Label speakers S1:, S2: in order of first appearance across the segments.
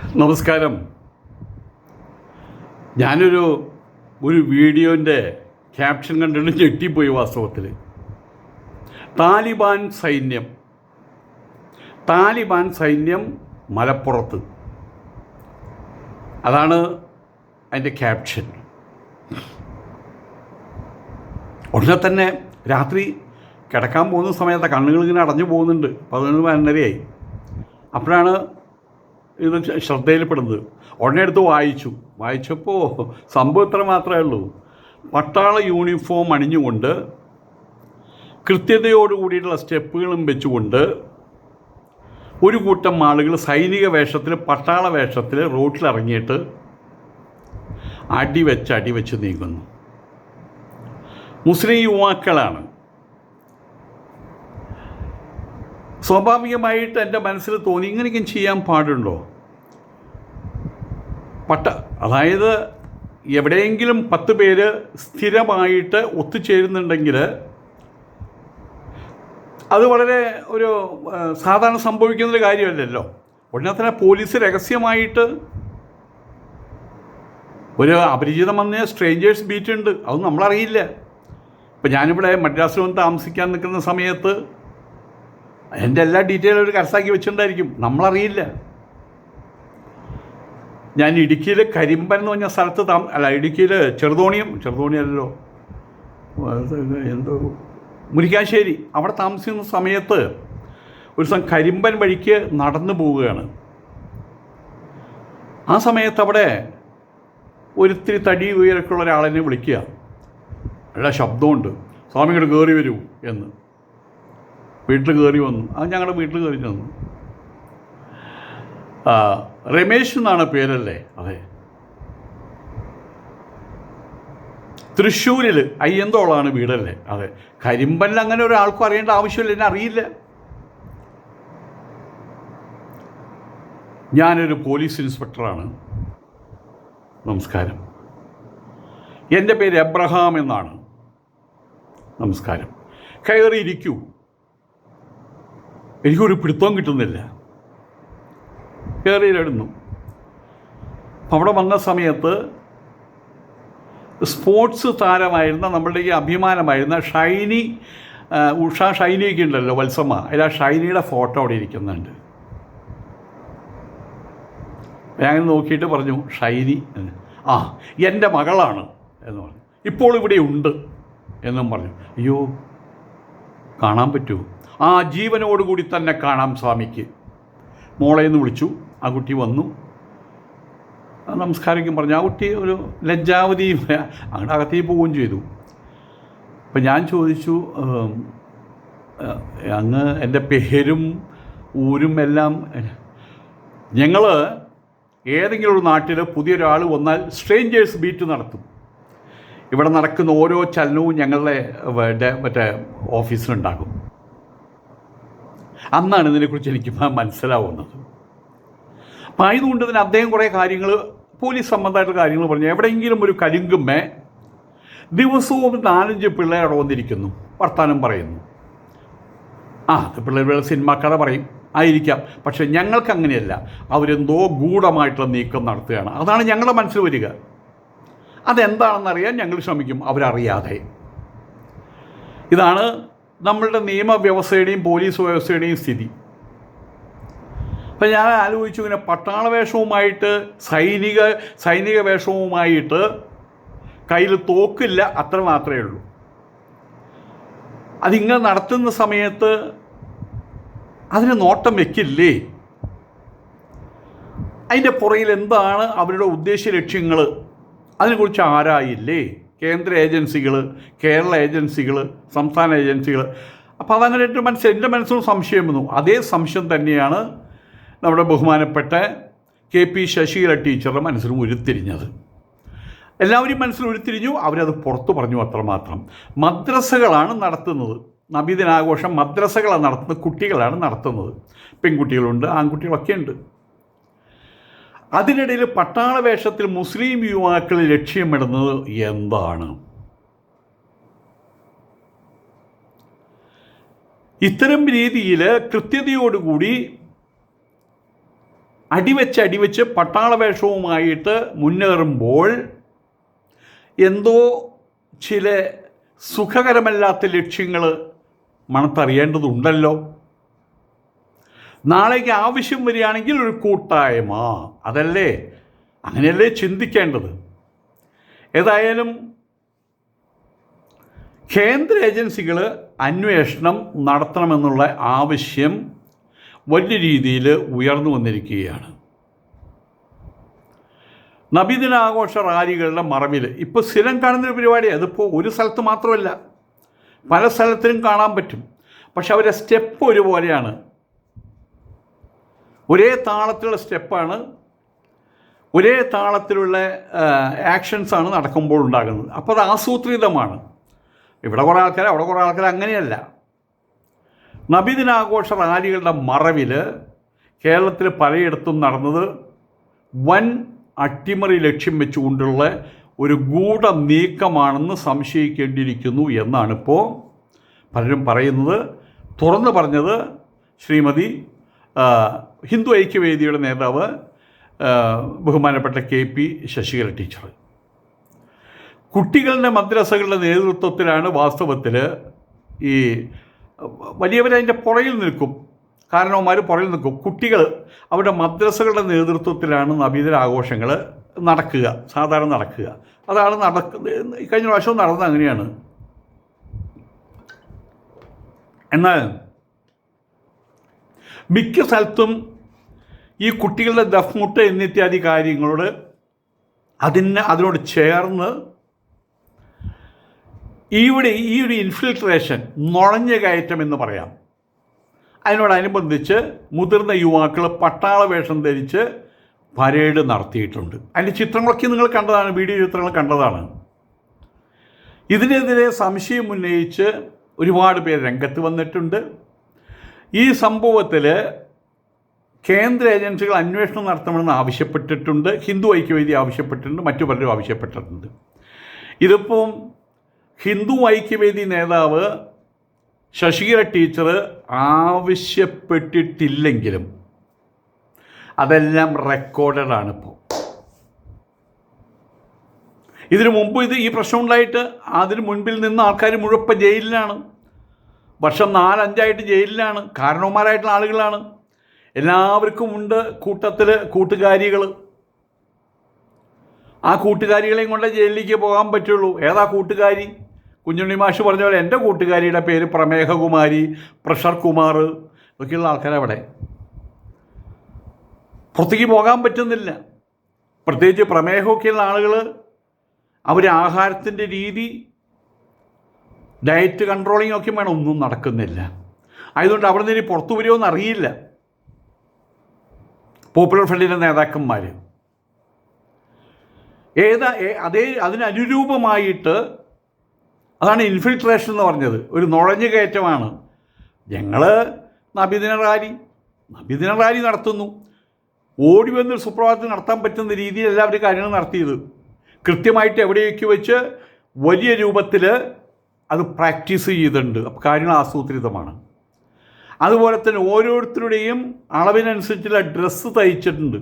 S1: നമസ്കാരം. ഞാനൊരു വീഡിയോൻ്റെ ക്യാപ്ഷൻ കണ്ടിട്ട് ഞെട്ടിപ്പോയി. വാസ്തവത്തിൽ താലിബാൻ സൈന്യം മലപ്പുറത്ത്, അതാണ് അതിൻ്റെ ക്യാപ്ഷൻ. ഉടനെ തന്നെ രാത്രി കിടക്കാൻ പോകുന്ന സമയത്ത് കണ്ണുകളിങ്ങനെ അടഞ്ഞു പോകുന്നുണ്ട്. 11-12 അപ്പോഴാണ് ഇത് ശ്രദ്ധയിൽപ്പെടുന്നത്. ഉടനെ എടുത്ത് വായിച്ചപ്പോൾ സംഭവം ഇത്ര മാത്രമേ ഉള്ളൂ. പട്ടാള യൂണിഫോം അണിഞ്ഞുകൊണ്ട് കൃത്യതയോടുകൂടിയിട്ടുള്ള സ്റ്റെപ്പുകളും വെച്ചുകൊണ്ട് ഒരു കൂട്ടം ആളുകൾ സൈനിക വേഷത്തിൽ, പട്ടാള വേഷത്തിൽ റോട്ടിലിറങ്ങിയിട്ട് അടിവെച്ച് നീങ്ങുന്നു. മുസ്ലിം യുവാക്കളാണ്. സ്വാഭാവികമായിട്ട് എൻ്റെ മനസ്സിൽ തോന്നി, ഇങ്ങനെയൊക്കെ ചെയ്യാൻ പാടുണ്ടോ? അതായത് എവിടെയെങ്കിലും 10 പേര് സ്ഥിരമായിട്ട് ഒത്തുചേരുന്നുണ്ടെങ്കിൽ അത് വളരെ ഒരു സാധാരണ സംഭവിക്കുന്നൊരു കാര്യമല്ലല്ലോ. ഉടനെ തന്നെ പോലീസ് രഹസ്യമായിട്ട് ഒരു അപരിചിതം വന്ന സ്ട്രേഞ്ചേഴ്സ് ബീറ്റ് ഉണ്ട്, അതൊന്നും നമ്മളറിയില്ല. ഇപ്പം ഞാനിവിടെ മദ്രാസിൽ വന്ന് താമസിക്കാൻ നിൽക്കുന്ന സമയത്ത് എൻ്റെ എല്ലാ ഡീറ്റെയിലും ഒരു കരസാക്കി വെച്ചിട്ടുണ്ടായിരിക്കും, നമ്മളറിയില്ല. ഞാൻ ഇടുക്കിയിൽ കരിമ്പൻ എന്ന് പറഞ്ഞ സ്ഥലത്ത് ഇടുക്കിയിൽ ചെറുതോണിയല്ലോ, എന്തോ മുരിക്കാശ്ശേരി, അവിടെ താമസിക്കുന്ന സമയത്ത് ഒരു ദിവസം കരിമ്പൻ വഴിക്ക് നടന്നു പോവുകയാണ്. ആ സമയത്ത് അവിടെ ഒരിത്തിരി തടി ഉയരക്കുള്ള ഒരാളെന്നെ വിളിക്കുക, നല്ല ശബ്ദമുണ്ട്, സ്വാമി ഇങ്ങോട്ട് കയറി വരൂ എന്ന്. വീട്ടിൽ കയറി വന്നു. അത് ഞങ്ങളുടെ വീട്ടിൽ കയറി ചെന്നു. രമേശ് എന്നാണ് പേരല്ലേ? അതെ. തൃശ്ശൂരിൽ അയ്യന്തോളാണ് വീടല്ലേ? അതെ. കരിമ്പനിൽ അങ്ങനെ ഒരാൾക്കും അറിയേണ്ട ആവശ്യമില്ല, എന്നെ അറിയില്ല. ഞാനൊരു പോലീസ് ഇൻസ്പെക്ടറാണ്. നമസ്കാരം. എൻ്റെ പേര് എബ്രഹാം എന്നാണ്. നമസ്കാരം. കയറിയിരിക്കൂ. എനിക്കൊരു പിടുത്തവും കിട്ടുന്നില്ല. കയറിയിലിടുന്നു. അവിടെ വന്ന സമയത്ത് സ്പോർട്സ് താരമായിരുന്ന നമ്മളുടെ ഈ അഭിമാനമായിരുന്ന ഉഷ ഷൈനിയൊക്കെ ഉണ്ടല്ലോ, വത്സമ്മ, അതിൽ ആ ഷൈനിയുടെ ഫോട്ടോ അവിടെ ഇരിക്കുന്നുണ്ട്. ഞാൻ നോക്കിയിട്ട് പറഞ്ഞു, ഷൈനി എൻ്റെ മകളാണ് എന്ന് പറഞ്ഞു. ഇപ്പോൾ ഇവിടെ ഉണ്ട് എന്നും പറഞ്ഞു. അയ്യോ, കാണാൻ പറ്റുമോ? ജീവനോടുകൂടി തന്നെ കാണാം സ്വാമിക്ക്. മോളെ എന്ന് വിളിച്ചു. ആ കുട്ടി വന്നു, നമസ്കാരിക്കും പറഞ്ഞു. ആ കുട്ടി ഒരു ലജ്ജാവതി അങ്ങോട്ട് അകത്തേക്ക് പോവുകയും ചെയ്തു. അപ്പം ഞാൻ ചോദിച്ചു, അങ്ങ് എൻ്റെ പേരും ഊരും എല്ലാം. ഞങ്ങൾ ഏതെങ്കിലും ഒരു നാട്ടിൽ പുതിയൊരാൾ വന്നാൽ സ്ട്രേഞ്ചേഴ്സ് ബീറ്റ് നടത്തും. ഇവിടെ നടക്കുന്ന ഓരോ ചലനവും ഞങ്ങളുടെ മറ്റേ ഓഫീസിലുണ്ടാകും. അന്നാണ് ഇതിനെക്കുറിച്ച് എനിക്ക് മനസ്സിലാവുന്നത്. അപ്പം ആയതുകൊണ്ട് തന്നെ അദ്ദേഹം കുറേ കാര്യങ്ങൾ, പോലീസ് സംബന്ധമായിട്ടുള്ള കാര്യങ്ങൾ പറഞ്ഞു. എവിടെയെങ്കിലും ഒരു കരിങ്കുമ്മേ ദിവസവും 4-5 പിള്ളേർ വന്നിരിക്കുന്നു, വർത്തമാനം പറയുന്നു. അത് പിള്ളേരുടെ സിനിമ കഥ പറയും, ആയിരിക്കാം. പക്ഷേ ഞങ്ങൾക്ക് അങ്ങനെയല്ല. അവരെന്തോ ഗൂഢമായിട്ടുള്ള നീക്കം നടത്തുകയാണ്. അതാണ് ഞങ്ങളുടെ മനസ്സിൽ വരിക. അതെന്താണെന്നറിയാൻ ഞങ്ങൾ ശ്രമിക്കും, അവരറിയാതെ. ഇതാണ് നമ്മളുടെ നിയമവ്യവസ്ഥയുടെയും പോലീസ് വ്യവസ്ഥയുടെയും സ്ഥിതി. അപ്പം ഞാൻ ആലോചിച്ചു, ഇങ്ങനെ പട്ടാള വേഷവുമായിട്ട് സൈനിക വേഷവുമായിട്ട് കയ്യിൽ തോക്കില്ല, അത്ര മാത്രമേ ഉള്ളൂ. അതിങ്ങനെ നടത്തുന്ന സമയത്ത് അതിന് നോട്ടം വയ്ക്കില്ലേ? അതിൻ്റെ പുറകിൽ എന്താണ് അവരുടെ ഉദ്ദേശ ലക്ഷ്യങ്ങൾ, അതിനെക്കുറിച്ച് ആരായില്ലേ? കേന്ദ്ര ഏജൻസികൾ, കേരള ഏജൻസികൾ, സംസ്ഥാന ഏജൻസികൾ. അപ്പോൾ അതങ്ങനെ എൻ്റെ മനസ്സിലും സംശയം വന്നു. അതേ സംശയം തന്നെയാണ് നമ്മുടെ ബഹുമാനപ്പെട്ട KP ശശികല ടീച്ചറുടെ മനസ്സിലും ഉരുത്തിരിഞ്ഞത്. എല്ലാവരും മനസ്സിൽ ഉരുത്തിരിഞ്ഞു. അവരത് പുറത്തു പറഞ്ഞു, അത്രമാത്രം. മദ്രസകളാണ് നടത്തുന്നത്, നബിദിനാഘോഷം മദ്രസകളാണ് നടത്തുന്നത്, കുട്ടികളാണ് നടത്തുന്നത്. പെൺകുട്ടികളുണ്ട്, ആൺകുട്ടികളൊക്കെ ഉണ്ട്. അതിനിടയിൽ പട്ടാള വേഷത്തിൽ മുസ്ലിം യുവാക്കളെ ലക്ഷ്യമിടുന്നത് എന്താണ്? ഇത്തരം രീതിയിൽ കൃത്യതയോടുകൂടി അടിവെച്ച് പട്ടാള വേഷവുമായിട്ട് മുന്നേറുമ്പോൾ എന്തോ ചില സുഖകരമല്ലാത്ത ലക്ഷ്യങ്ങൾ മണത്തറിയേണ്ടതുണ്ടല്ലോ. നാളേക്ക് ആവശ്യം വരികയാണെങ്കിൽ ഒരു കൂട്ടായ്മ, അതല്ലേ, അങ്ങനെയല്ലേ ചിന്തിക്കേണ്ടത്. ഏതായാലും കേന്ദ്ര ഏജൻസികൾ അന്വേഷണം നടത്തണമെന്നുള്ള ആവശ്യം വലിയ രീതിയിൽ ഉയർന്നു വന്നിരിക്കുകയാണ്. നബിദിനാഘോഷ റാലികളുടെ മറവിൽ ഇപ്പോൾ സ്ഥിരം കാണുന്നൊരു പരിപാടിയാണ്. അതിപ്പോൾ ഒരു സ്ഥലത്ത് മാത്രമല്ല, പല സ്ഥലത്തിലും കാണാൻ പറ്റും. പക്ഷെ അവരുടെ സ്റ്റെപ്പ് ഒരുപോലെയാണ്, ഒരേ താളത്തിലുള്ള സ്റ്റെപ്പാണ്, ഒരേ താളത്തിലുള്ള ആക്ഷൻസാണ് നടക്കുമ്പോൾ ഉണ്ടാകുന്നത്. അപ്പോൾ അത് ആസൂത്രിതമാണ്. ഇവിടെ കുറേ ആൾക്കാർ, അവിടെ കുറേ ആൾക്കാർ, അങ്ങനെയല്ല. നബിദിനാഘോഷ റാലികളുടെ മറവിൽ കേരളത്തിൽ പലയിടത്തും നടന്നത് വൻ അട്ടിമറി ലക്ഷ്യം വെച്ചുകൊണ്ടുള്ള ഒരു ഗൂഢ നീക്കമാണെന്ന് സംശയിക്കേണ്ടിയിരിക്കുന്നു എന്നാണിപ്പോൾ പലരും പറയുന്നത്. തുറന്നു പറഞ്ഞത് ശ്രീമതി ഹിന്ദു ഐക്യവേദിയുടെ നേതാവ് ബഹുമാനപ്പെട്ട KP ശശികല ടീച്ചർ. കുട്ടികളുടെ മദ്രസകളുടെ നേതൃത്വത്തിലാണ് വാസ്തവത്തിൽ ഈ വലിയവരതിൻ്റെ പുറകിൽ നിൽക്കും, കാരണവന്മാർ പുറകിൽ നിൽക്കും. കുട്ടികൾ അവരുടെ മദ്രസകളുടെ നേതൃത്വത്തിലാണ് നബിദിന ആഘോഷങ്ങൾ നടക്കുക, സാധാരണ നടക്കുക. അതാണ് കഴിഞ്ഞ പ്രാവശ്യവും നടന്നത് അങ്ങനെയാണ്. എന്നാൽ മിക്ക സ്ഥലത്തും ഈ കുട്ടികളുടെ ദഫ്മുട്ട് എന്നിത്യാദി കാര്യങ്ങളോട് അതിനോട് ചേർന്ന് ഈ ഒരു ഇൻഫിൽട്രേഷൻ, നുഴഞ്ഞ കയറ്റം എന്ന് പറയാം, അതിനോടനുബന്ധിച്ച് മുതിർന്ന യുവാക്കൾ പട്ടാള വേഷം ധരിച്ച് പരേഡ് നടത്തിയിട്ടുണ്ട്. അതിൻ്റെ ചിത്രങ്ങളൊക്കെ നിങ്ങൾ കണ്ടതാണ്, വീഡിയോ ചിത്രങ്ങൾ കണ്ടതാണ്. ഇതിനെതിരെ സംശയം ഉന്നയിച്ച് ഒരുപാട് പേര് രംഗത്ത് വന്നിട്ടുണ്ട്. ഈ സംഭവത്തിൽ കേന്ദ്ര ഏജൻസികൾ അന്വേഷണം നടത്തണമെന്ന് ആവശ്യപ്പെട്ടിട്ടുണ്ട്. ഹിന്ദു ഐക്യവേദി ആവശ്യപ്പെട്ടിട്ടുണ്ട്, മറ്റു പലരും ആവശ്യപ്പെട്ടിട്ടുണ്ട്. ഇതിപ്പം ഹിന്ദു ഐക്യവേദി നേതാവ് ശശികല ടീച്ചർ ആവശ്യപ്പെട്ടിട്ടില്ലെങ്കിലും അതെല്ലാം റെക്കോർഡഡാണ്. ഇപ്പോൾ ഇതിനു മുമ്പ് ഈ പ്രശ്നം ഉണ്ടായിട്ട് അതിന് മുൻപിൽ നിന്ന് ആൾക്കാർ മുഴുവൻ ജയിലിലാണ്. വർഷം 4-5 ജയിലിലാണ്. കാരണവന്മാരായിട്ടുള്ള ആളുകളാണ്. എല്ലാവർക്കും ഉണ്ട് കൂട്ടത്തിൽ കൂട്ടുകാരികൾ. ആ കൂട്ടുകാരികളെയും കൊണ്ട് ജയിലിലേക്ക് പോകാൻ പറ്റുള്ളൂ. ഏതാ കൂട്ടുകാരി? കുഞ്ഞുണ്ണി മാഷ് പറഞ്ഞ പോലെ എൻ്റെ കൂട്ടുകാരിയുടെ പേര് പ്രമേഹകുമാരി, പ്രഷർ കുമാർ, ഇതൊക്കെയുള്ള ആൾക്കാരവിടെ. പുറത്തേക്ക് പോകാൻ പറ്റുന്നില്ല. പ്രത്യേകിച്ച് പ്രമേഹമൊക്കെയുള്ള ആളുകൾ അവർ ആഹാരത്തിൻ്റെ രീതി, ഡയറ്റ് കൺട്രോളിങ് ഒക്കെ വേണം, ഒന്നും നടക്കുന്നില്ല. ആയതുകൊണ്ട് അവിടെ നിന്ന് പുറത്തു വരുമോയെന്ന് അറിയില്ല. പോപ്പുലർ ഫ്രണ്ടിൻ്റെ നേതാക്കന്മാർ അതിനനുരൂപമായിട്ട്, അതാണ് ഇൻഫിൽട്രേഷൻ എന്ന് പറഞ്ഞത്, ഒരു നുഴഞ്ഞു കയറ്റമാണ്. ഞങ്ങൾ നബിദിന റാലി നടത്തുന്നു, ഓടി വന്ന് സുപ്രഭാതത്തിൽ നടത്താൻ പറ്റുന്ന രീതിയിൽ എല്ലാവരും കാര്യങ്ങൾ നടത്തിയത് കൃത്യമായിട്ട് എവിടെയൊക്കെ വെച്ച് വലിയ രൂപത്തിൽ അത് പ്രാക്ടീസ് ചെയ്തിട്ടുണ്ട്. അപ്പോൾ കാര്യങ്ങൾ ആസൂത്രിതമാണ്. അതുപോലെ തന്നെ ഓരോരുത്തരുടെയും അളവിനനുസരിച്ചുള്ള ഡ്രസ്സ് തയ്ച്ചിട്ടുണ്ട്.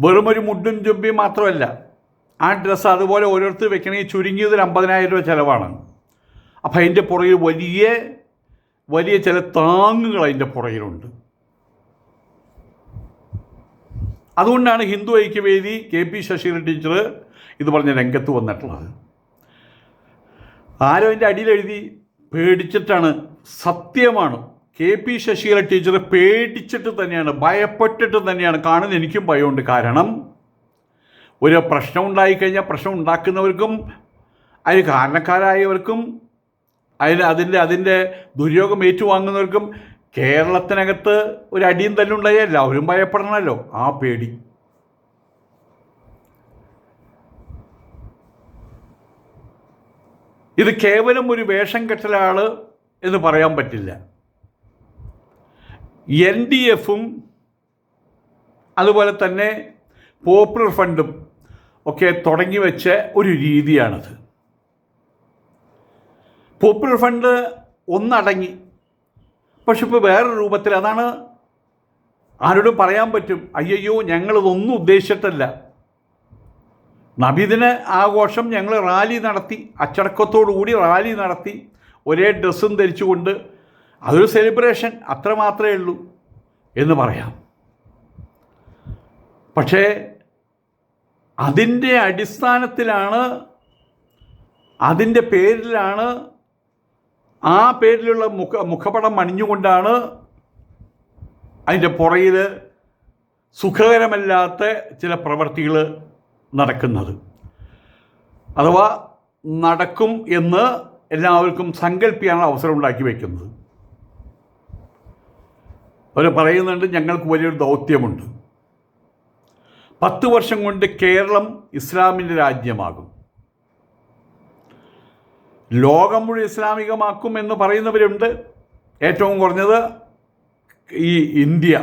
S1: വെറുമൊരു മുണ്ടും ജുബ്ബയും മാത്രമല്ല, ആ ഡ്രസ്സ് അതുപോലെ ഓരോരുത്തർ വെക്കണമെങ്കിൽ ചുരുങ്ങിയത് 50,000 രൂപ ചിലവാണ്. അപ്പം അതിൻ്റെ പുറകിൽ വലിയ ചില താങ്ങുകൾ അതിൻ്റെ പുറകിലുണ്ട്. അതുകൊണ്ടാണ് ഹിന്ദു ഐക്യവേദി KP ശശികല ടീച്ചർ ഇത് പറഞ്ഞ രംഗത്ത് വന്നിട്ടുള്ളത്. ആരോ അതിൻ്റെ അടിയിലെഴുതി പേടിച്ചിട്ടാണ്. സത്യമാണ്, KP ശശികല ടീച്ചർ പേടിച്ചിട്ട് തന്നെയാണ്, ഭയപ്പെട്ടിട്ട് തന്നെയാണ്. കാണുന്ന എനിക്കും ഭയമുണ്ട്. കാരണം ഒരു പ്രശ്നം ഉണ്ടായിക്കഴിഞ്ഞാൽ പ്രശ്നം ഉണ്ടാക്കുന്നവർക്കും അതിന് കാരണക്കാരായവർക്കും അതിൻ്റെ ദുര്യോഗം ഏറ്റുവാങ്ങുന്നവർക്കും കേരളത്തിനകത്ത് ഒരു അടിയും തല്ലുണ്ടായാൽ എല്ലാവരും ഭയപ്പെടണമല്ലോ. ആ പേടി. ഇത് കേവലം ഒരു വേഷം കെട്ടലാണ് എന്ന് പറയാൻ പറ്റില്ല. NDF-ഉം അതുപോലെ തന്നെ പോപ്പുലർ ഫ്രണ്ടും ഒക്കെ തുടങ്ങി വെച്ച ഒരു രീതിയാണത്. പോപ്പുലർ ഫ്രണ്ട് ഒന്നടങ്ങി, പക്ഷെ ഇപ്പോൾ വേറൊരു രൂപത്തിൽ. അതാണ് ആരോടും പറയാൻ പറ്റും, അയ്യോ ഞങ്ങളിതൊന്നും ഉദ്ദേശിച്ചിട്ടല്ല. നബിദിന ആഘോഷം ഞങ്ങൾ റാലി നടത്തി, അച്ചടക്കത്തോടുകൂടി റാലി നടത്തി, ഒരേ ഡ്രസ്സും ധരിച്ചുകൊണ്ട്, അതൊരു സെലിബ്രേഷൻ, അത്ര മാത്രമേ ഉള്ളൂ എന്ന് പറയാം. പക്ഷേ അതിൻ്റെ അടിസ്ഥാനത്തിലാണ്, അതിൻ്റെ പേരിലാണ്, ആ പേരിലുള്ള മുഖപടം അണിഞ്ഞുകൊണ്ടാണ് അതിൻ്റെ പുറകിൽ സുഖകരമല്ലാത്ത ചില പ്രവൃത്തികൾ നടക്കുന്നത്, അഥവാ നടക്കും എന്ന് എല്ലാവർക്കും സങ്കല്പിക്കാനുള്ള അവസരം ഉണ്ടാക്കി വയ്ക്കുന്നത്. അവർ പറയുന്നുണ്ട്, ഞങ്ങൾക്ക് വലിയൊരു ദൗത്യമുണ്ട്, 10 വർഷം കൊണ്ട് കേരളം ഇസ്ലാമിൻ്റെ രാജ്യമാകും, ലോകം മുഴുവൻ ഇസ്ലാമികമാക്കും എന്ന് പറയുന്നവരുണ്ട്. ഏറ്റവും കുറഞ്ഞത് ഈ ഇന്ത്യ.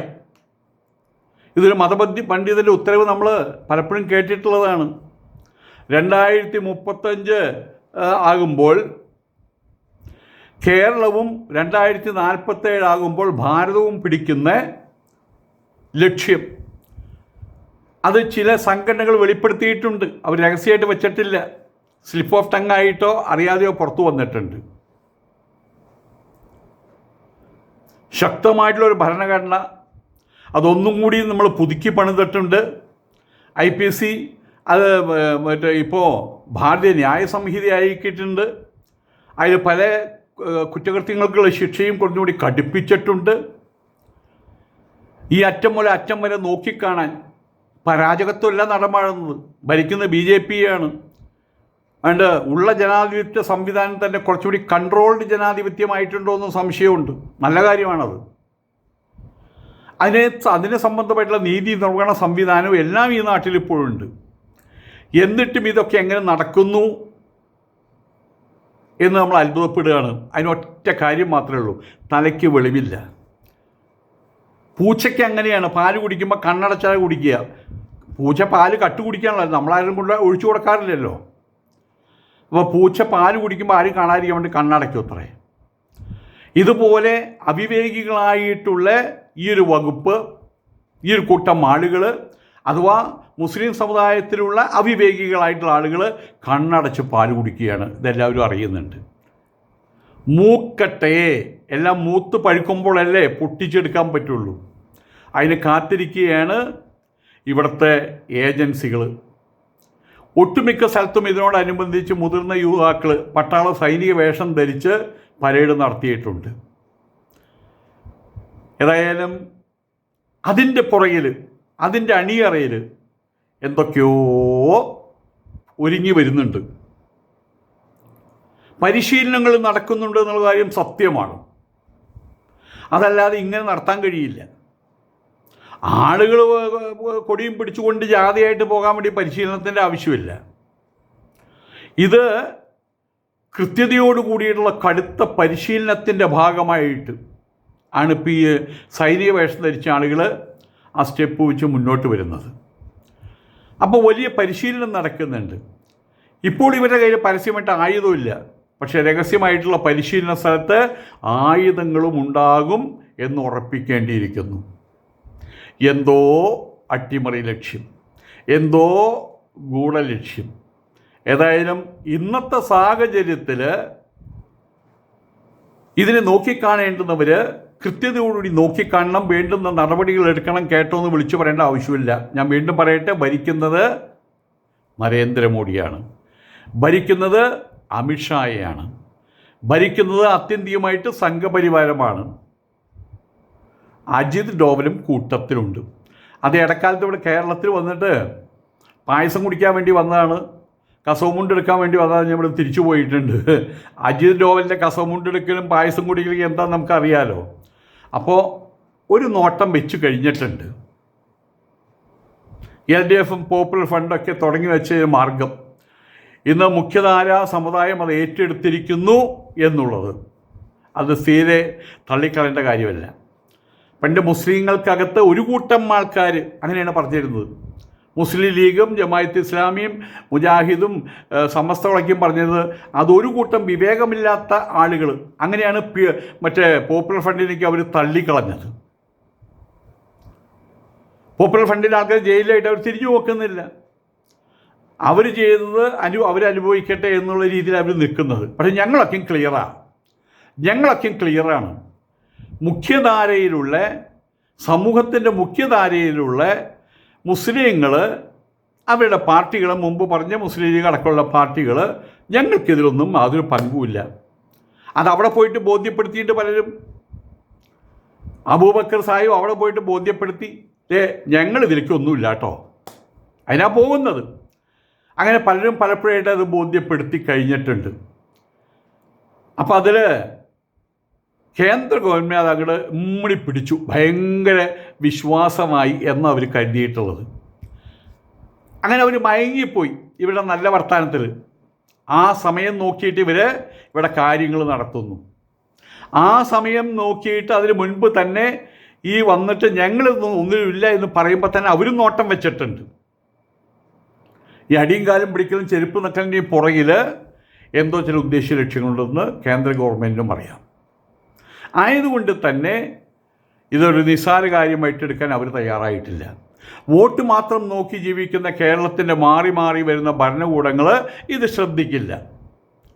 S1: ഇതൊരു പണ്ഡിതൻ്റെ ഉത്തരവ് നമ്മൾ പലപ്പോഴും കേട്ടിട്ടുള്ളതാണ്. 2035 ആകുമ്പോൾ കേരളവും 2047 ആകുമ്പോൾ ഭാരതവും പിടിക്കുന്ന ലക്ഷ്യം, അത് ചില സംഘടനകൾ വെളിപ്പെടുത്തിയിട്ടുണ്ട്. അവർ രഹസ്യമായിട്ട് വെച്ചിട്ടില്ല, സ്ലിപ്പ് ഓഫ് ടങ് ആയിട്ടോ അറിയാതെയോ പുറത്തു വന്നിട്ടുണ്ട്. ശക്തമായിട്ടുള്ളൊരു ഭരണഘടന, അതൊന്നും കൂടി നമ്മൾ പുതുക്കി പണിതിട്ടുണ്ട്. IPC അത് ഇപ്പോൾ ഭാരതീയ ന്യായ സംഹിത ആക്കിയിട്ടുണ്ട്. അതിൽ പല കുറ്റകൃത്യങ്ങൾക്കുള്ള ശിക്ഷയും കുറച്ചുകൂടി കടുപ്പിച്ചിട്ടുണ്ട്. ഈ അറ്റം മുതൽ അറ്റം വരെ നോക്കിക്കാണാൻ പരാജകത്വമല്ല നടമാടുന്നത്, ഭരിക്കുന്ന BJP ആണ്. അതുകൊണ്ട് ഉള്ള ജനാധിപത്യ സംവിധാനം തന്നെ കുറച്ചുകൂടി കൺട്രോൾഡ് ജനാധിപത്യമായിട്ടുണ്ടോ എന്ന് സംശയമുണ്ട്. നല്ല കാര്യമാണത്. അതിനെ സംബന്ധമായിട്ടുള്ള നീതി നിർവഹണ സംവിധാനവും എല്ലാം ഈ നാട്ടിൽ ഇപ്പോഴുണ്ട്. എന്നിട്ടും ഇതൊക്കെ എങ്ങനെ നടക്കുന്നു എന്ന് നമ്മൾ അത്ഭുതപ്പെടുകയാണ്. അതിനൊറ്റ കാര്യം മാത്രമേ ഉള്ളൂ, തലയ്ക്ക് വെളിവില്ല. പൂച്ചയ്ക്ക് അങ്ങനെയാണ്, പാല് കുടിക്കുമ്പോൾ കണ്ണടച്ചാൽ കുടിക്കുക. പൂച്ച പാല് കട്ട് കുടിക്കാനുള്ളത് നമ്മളാരും കൊണ്ട് ഒഴിച്ചു കൊടുക്കാറില്ലല്ലോ. അപ്പോൾ പൂച്ച പാല് കുടിക്കുമ്പോൾ ആരും കാണാതിരിക്കാൻ വേണ്ടി കണ്ണടയ്ക്കും അത്രേ. ഇതുപോലെ അവിവേകികളായിട്ടുള്ള ഈ ഒരു വകുപ്പ്, ഈ ഒരു കൂട്ടം ആളുകൾ, അഥവാ മുസ്ലിം സമുദായത്തിലുള്ള അവിവേകികളായിട്ടുള്ള ആളുകൾ കണ്ണടച്ച് പാല് കുടിക്കുകയാണ്. ഇതെല്ലാവരും അറിയുന്നുണ്ട്. മൂക്കട്ടയെ എല്ലാം മൂത്ത് പഴുക്കുമ്പോഴല്ലേ പൊട്ടിച്ചെടുക്കാൻ പറ്റുള്ളൂ. അതിന് കാത്തിരിക്കുകയാണ് ഇവിടുത്തെ ഏജൻസികൾ. ഒട്ടുമിക്ക സ്ഥലത്തും ഇതിനോടനുബന്ധിച്ച് മുതിർന്ന യുവാക്കൾ പട്ടാള സൈനിക വേഷം ധരിച്ച് പരേഡ് നടത്തിയിട്ടുണ്ട്. ഏതായാലും അതിൻ്റെ പുറകിൽ, അതിൻ്റെ അണിയറയിൽ എന്തൊക്കെയോ ഒരുങ്ങി വരുന്നുണ്ട്. പരിശീലനങ്ങൾ നടക്കുന്നുണ്ട് എന്നുള്ള കാര്യം സത്യമാണ്. അതല്ലാതെ ഇങ്ങനെ നടത്താൻ കഴിയില്ല. ആളുകൾ കൊടിയും പിടിച്ചുകൊണ്ട് ജാഥയായിട്ട് പോകാൻ വേണ്ടി പരിശീലനത്തിൻ്റെ ആവശ്യമില്ല. ഇത് കൃത്യതയോട് കൂടിയിട്ടുള്ള കടുത്ത പരിശീലനത്തിൻ്റെ ഭാഗമായിട്ട് ആണ് ഇപ്പോൾ ഈ സൈനിക വേഷം ധരിച്ച ആളുകൾ ആ സ്റ്റെപ്പ് വെച്ച് മുന്നോട്ട് വരുന്നത്. അപ്പോൾ വലിയ പരിശീലനം നടക്കുന്നുണ്ട്. ഇപ്പോൾ ഇവരുടെ കയ്യിൽ പരസ്യമായിട്ട് ആയുധമില്ല, പക്ഷേ രഹസ്യമായിട്ടുള്ള പരിശീലന സ്ഥലത്ത് ആയുധങ്ങളും ഉണ്ടാകും എന്ന് ഉറപ്പിക്കേണ്ടിയിരിക്കുന്നു. എന്തോ അട്ടിമറി ലക്ഷ്യം, എന്തോ ഗൂഢലക്ഷ്യം. ഏതായാലും ഇന്നത്തെ സാഹചര്യത്തിൽ ഇതിനെ നോക്കിക്കാണേണ്ടുന്നവർ കൃത്യതയോടുകൂടി നോക്കിക്കാണണം, വേണ്ടുന്ന നടപടികൾ എടുക്കണം. കേട്ടോ എന്ന് വിളിച്ചു പറയേണ്ട ആവശ്യമില്ല. ഞാൻ വീണ്ടും പറയട്ടെ, ഭരിക്കുന്നത് നരേന്ദ്രമോദിയാണ്, ഭരിക്കുന്നത് അമിത്ഷായെയാണ്, ഭരിക്കുന്നത് ആത്യന്തികമായിട്ട് സംഘപരിവാരമാണ്. അജിത് ഡോവലും കൂട്ടത്തിലുണ്ട്. അത് ഇടക്കാലത്ത് ഇവിടെ കേരളത്തിൽ വന്നിട്ട് പായസം കുടിക്കാൻ വേണ്ടി വന്നതാണ്, കസവുമുണ്ടെടുക്കാൻ വേണ്ടി വന്നതാണ്. നമ്മൾ തിരിച്ചു പോയിട്ടുണ്ട്. അജിത് ഡോവലിൻ്റെ കസവുമുണ്ടെടുക്കലും പായസം കുടിക്കലും എന്താണെന്ന് നമുക്കറിയാലോ. അപ്പോൾ ഒരു നോട്ടം വെച്ച് കഴിഞ്ഞിട്ടുണ്ട്. LDFും പോപ്പുലർ ഫണ്ടൊക്കെ തുടങ്ങി വെച്ച മാർഗം ഇന്ന് മുഖ്യധാരാ സമുദായം അത് ഏറ്റെടുത്തിരിക്കുന്നു എന്നുള്ളത് അത് തീരെ തള്ളിക്കളയേണ്ട കാര്യമല്ല. പണ്ട് മുസ്ലിങ്ങൾക്കകത്ത് ഒരു കൂട്ടം ആൾക്കാർ അങ്ങനെയാണ് പറഞ്ഞിരുന്നത്. മുസ്ലിം ലീഗും ജമാഅത്ത് ഇസ്ലാമിയും മുജാഹിദും സമസ്തകളൊക്കെയും പറഞ്ഞത് അതൊരു കൂട്ടം വിവേകമില്ലാത്ത ആളുകൾ. അങ്ങനെയാണ് മറ്റേ പോപ്പുലർ ഫണ്ടിലേക്ക് അവർ തള്ളിക്കളഞ്ഞത്. പോപ്പുലർ ഫ്രണ്ടിൻ്റെ ആൾക്കാർ ജയിലിലായിട്ട് അവർ തിരിഞ്ഞു നോക്കുന്നില്ല. അവർ ചെയ്തത് അവരനുഭവിക്കട്ടെ എന്നുള്ള രീതിയിൽ അവർ നിൽക്കുന്നത്. പക്ഷേ ഞങ്ങളൊക്കെയും ക്ലിയറാണ്. മുഖ്യധാരയിലുള്ള സമൂഹത്തിൻ്റെ മുഖ്യധാരയിലുള്ള മുസ്ലിങ്ങൾ, അവരുടെ പാർട്ടികൾ, മുമ്പ് പറഞ്ഞ മുസ്ലിം ലീഗ് അടക്കമുള്ള പാർട്ടികൾ, ഞങ്ങൾക്കിതിലൊന്നും യാതൊരു പങ്കുമില്ല. അതവിടെ പോയിട്ട് ബോധ്യപ്പെടുത്തിയിട്ട് പലരും, അബൂബക്കർ സാഹിബ് അവിടെ പോയിട്ട് ബോധ്യപ്പെടുത്തി, ഞങ്ങൾ ഇതിലേക്കൊന്നുമില്ല കേട്ടോ, അതിനാ പോകുന്നത്. അങ്ങനെ പലരും പലപ്പോഴായിട്ട് അത് ബോധ്യപ്പെടുത്തി കഴിഞ്ഞിട്ടുണ്ട്. അപ്പോൾ അതിൽ കേന്ദ്ര ഗവൺമെൻറ് അതങ്ങോട്ട് ഉമ്മടി പിടിച്ചു, ഭയങ്കര വിശ്വാസമായി എന്നാണ് അവർ കരുതിയിട്ടുള്ളത്. അങ്ങനെ അവർ മയങ്ങിപ്പോയി ഇവരുടെ നല്ല വർത്തമാനത്തിൽ. ആ സമയം നോക്കിയിട്ട് ഇവിടെ കാര്യങ്ങൾ നടത്തുന്നു. ആ സമയം നോക്കിയിട്ട് അതിന് മുൻപ് തന്നെ ഈ വന്നിട്ട് ഞങ്ങളിതൊന്നും ഒന്നുമില്ല എന്ന് പറയുമ്പോൾ തന്നെ അവരും നോട്ടം വെച്ചിട്ടുണ്ട്. ഈ അടിയും കാലും പിടിക്കലും ചെരുപ്പ് നക്കലിൻ്റെയും പുറകിൽ എന്തോ ചില ഉദ്ദേശ ലക്ഷ്യങ്ങളുണ്ടെന്ന് കേന്ദ്ര ഗവൺമെൻറ്റിനും അറിയാം. ആയതുകൊണ്ട് തന്നെ ഇതൊരു നിസ്സാര കാര്യമായിട്ടെടുക്കാൻ അവർ തയ്യാറായിട്ടില്ല. വോട്ട് മാത്രം നോക്കി ജീവിക്കുന്ന കേരളത്തിൻ്റെ മാറി മാറി വരുന്ന ഭരണകൂടങ്ങൾ ഇത് ശ്രദ്ധിക്കില്ല.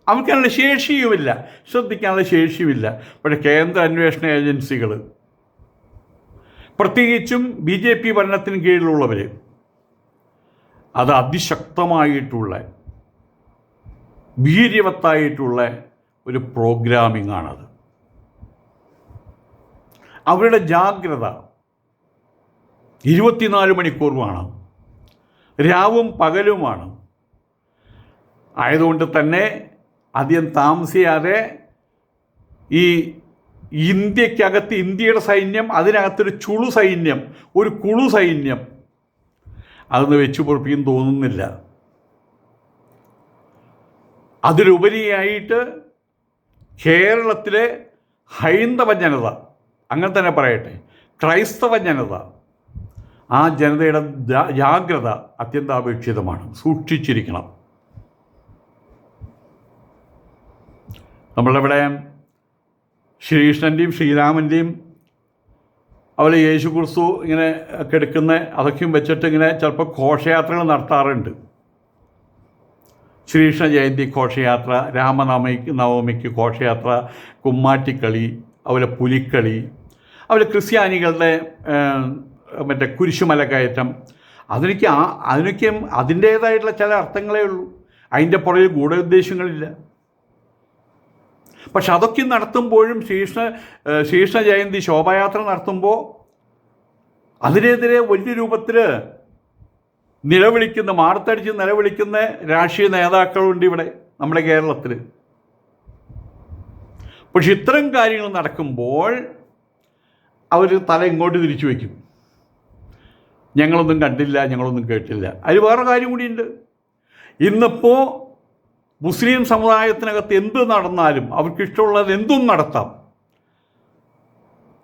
S1: അവർക്കതിനുള്ള ശേഷിയുമില്ല, ശ്രദ്ധിക്കാനുള്ള ശേഷിയുമില്ല. പക്ഷേ കേന്ദ്ര അന്വേഷണ ഏജൻസികൾ, പ്രത്യേകിച്ചും BJP ഭരണത്തിന് കീഴിലുള്ളവർ, അത് അതിശക്തമായിട്ടുള്ള വീര്യവത്തായിട്ടുള്ള ഒരു പ്രോഗ്രാമിംഗ് ആണത്. അവരുടെ ജാഗ്രത 24 മണിക്കൂറുമാണ്, രാവും പകലുമാണ്. ആയതുകൊണ്ട് തന്നെ അധികം താമസിയാതെ ഈ ഇന്ത്യക്കകത്ത് ഇന്ത്യയുടെ സൈന്യം, അതിനകത്തൊരു കുളു സൈന്യം അതൊന്ന് വെച്ച് പൊറപ്പിക്കും തോന്നുന്നില്ല. അതിലുപരിയായിട്ട് കേരളത്തിലെ ഹൈന്ദവ ജനത, അങ്ങനെ തന്നെ പറയട്ടെ, ക്രൈസ്തവ ജനത, ആ ജനതയുടെ ജാഗ്രത അത്യന്താപേക്ഷിതമാണ്, സൂക്ഷിച്ചിരിക്കണം. നമ്മളിവിടെ ശ്രീകൃഷ്ണൻ്റെയും ശ്രീരാമൻ്റെയും അതുപോലെ യേശു ക്രിസ്തു ഇങ്ങനെ കിടക്കുന്ന അതൊക്കെയും വെച്ചിട്ട് ഇങ്ങനെ ചിലപ്പോൾ ഘോഷയാത്രകൾ നടത്താറുണ്ട്. ശ്രീകൃഷ്ണ ജയന്തി ഘോഷയാത്ര, രാമനവമിക്ക് ഘോഷയാത്ര, കുമ്മാട്ടിക്കളി, അതുപോലെ പുലിക്കളി, അതുപോലെ ക്രിസ്ത്യാനികളുടെ മറ്റേ കുരിശുമല കയറ്റം, അതിനൊക്കെ അതിൻ്റേതായിട്ടുള്ള ചില അർത്ഥങ്ങളേ ഉള്ളൂ. അതിൻ്റെ പുറകിൽ ഗൂഢോദ്ദേശങ്ങളില്ല. പക്ഷെ അതൊക്കെ നടത്തുമ്പോഴും ശ്രീകൃഷ്ണ ജയന്തി ശോഭായാത്ര നടത്തുമ്പോൾ അതിനെതിരെ വലിയ രൂപത്തിൽ മാർത്തടിച്ച് നിലവിളിക്കുന്ന രാഷ്ട്രീയ നേതാക്കളുണ്ട് ഇവിടെ നമ്മുടെ കേരളത്തിൽ. പക്ഷെ ഇത്തരം കാര്യങ്ങൾ നടക്കുമ്പോൾ അവർ തല ഇങ്ങോട്ട് തിരിച്ചു വയ്ക്കും. ഞങ്ങളൊന്നും കണ്ടില്ല, ഞങ്ങളൊന്നും കേട്ടില്ല. അതിൽ വേറെ കാര്യം കൂടിയുണ്ട്. ഇന്നിപ്പോൾ മുസ്ലിം സമുദായത്തിനകത്ത് എന്ത് നടന്നാലും അവർക്കിഷ്ടമുള്ളത് എന്തും നടത്താം.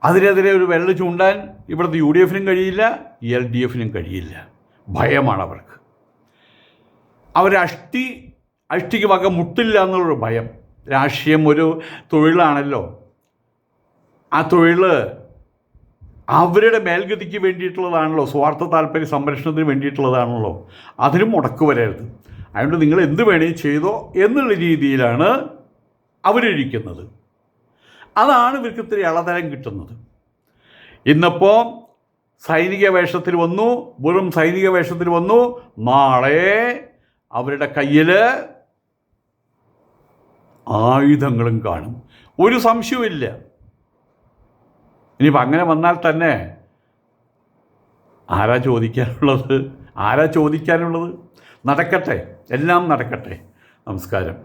S1: അതിനെതിരെ ഒരു വിരൽ ചൂണ്ടാൻ ഇവിടുത്തെ UDF-നും കഴിയില്ല, LDF-നും കഴിയില്ല. ഭയമാണ് അവർക്ക്. അഷ്ടിക്ക് വക മുട്ടില്ല എന്നുള്ളൊരു ഭയം. രാഷ്ട്രീയം ഒരു തൊഴിലാണല്ലോ. ആ തൊഴിൽ അവരുടെ മേൽഗതിക്ക് വേണ്ടിയിട്ടുള്ളതാണല്ലോ, സ്വാർത്ഥ താല്പര്യ സംരക്ഷണത്തിന് വേണ്ടിയിട്ടുള്ളതാണല്ലോ. അതിനും മുടക്ക് വരരുത്. അതുകൊണ്ട് നിങ്ങൾ എന്ത് വേണേലും ചെയ്തോ എന്നുള്ള രീതിയിലാണ് അവരിരിക്കുന്നത്. അതാണ് ഇവർക്ക് ഇത്തിരി ഇളതരം കിട്ടുന്നത്. ഇന്നിപ്പോൾ സൈനിക വേഷത്തിൽ വന്നു, വെറും സൈനിക വേഷത്തിൽ വന്നു. നാളെ അവരുടെ കയ്യിൽ ആയുധങ്ങളും കാണും, ഒരു സംശയവുമില്ല. ഇനിയിപ്പോൾ അങ്ങനെ വന്നാൽ തന്നെ ആരാ ചോദിക്കാനുള്ളത്? നടക്കട്ടെ, എല്ലാം നടക്കട്ടെ. നമസ്കാരം.